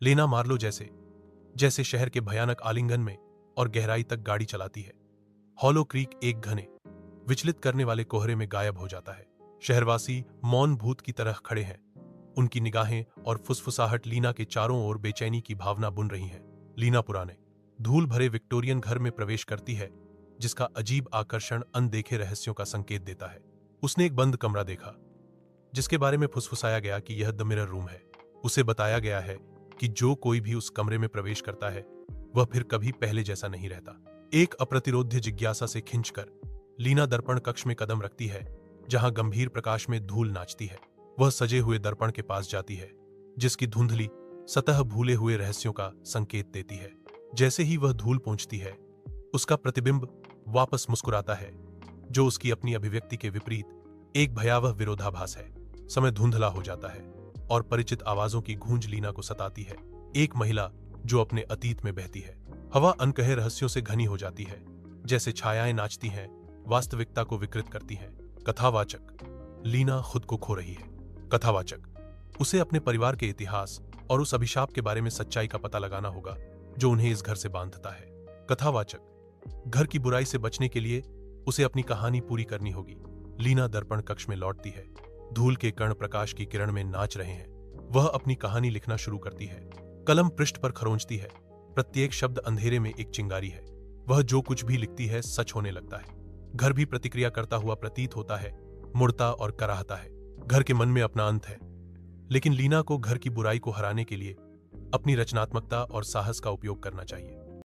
लेना मार्लो जैसे जैसे शहर के भयानक आलिंगन में और गहराई तक गाड़ी चलाती है। हॉलो क्रीक एक घने विचलित करने वाले कोहरे में गायब हो जाता है। शहरवासी मौन भूत की तरह खड़े हैं। उनकी निगाहें और फुसफुसाहट लीना के चारों ओर बेचैनी की भावना बुन रही हैं। लीना पुराने धूल भरे विक्टोरियन घर में प्रवेश करती है, जिसका अजीब आकर्षण अनदेखे रहस्यों का संकेत देता है। उसने एक बंद कमरा देखा, जिसके बारे में फुसफुसाया गया कि यह द मिरर रूम है। उसे बताया गया है कि जो कोई भी उस कमरे में प्रवेश करता है, वह फिर कभी पहले जैसा नहीं रहता। एक अप्रतिरोध्य जिज्ञासा से खिंचकर लीना दर्पण कक्ष में कदम रखती है, जहां गंभीर प्रकाश में धूल नाचती है। वह सजे हुए दर्पण के पास जाती है, जिसकी धुंधली सतह भूले हुए रहस्यों का संकेत देती है। जैसे ही वह धूल पहुंचती है, उसका प्रतिबिंब वापस मुस्कुराता है, जो उसकी अपनी अभिव्यक्ति के विपरीत एक भयावह विरोधाभास है। समय धुंधला हो जाता है और परिचित आवाजों की गूंज लीना को सताती है। एक महिला जो अपने अतीत में बहती है। हवा अनकहे रहस्यों से घनी हो जाती है, जैसे छायाएं नाचती हैं, वास्तविकता को विकृत करती हैं। कथावाचक लीना खुद को खो रही है। कथावाचक उसे अपने परिवार के इतिहास और उस अभिशाप के बारे में सच्चाई का पता लगाना होगा जो उन्हें इस घर से बांधता है। कथावाचक घर की बुराई से बचने के लिए उसे अपनी कहानी पूरी करनी होगी। लीना दर्पण कक्ष में लौटती है। धूल के कण प्रकाश की किरण में नाच रहे हैं। वह अपनी कहानी लिखना शुरू करती है। कलम पृष्ठ पर खरोंचती है। प्रत्येक शब्द अंधेरे में एक चिंगारी है। वह जो कुछ भी लिखती है सच होने लगता है। घर भी प्रतिक्रिया करता हुआ प्रतीत होता है, मुड़ता और कराहता है। घर के मन में अपना अंत है, लेकिन लीना को घर की बुराई को हराने के लिए अपनी रचनात्मकता और साहस का उपयोग करना चाहिए।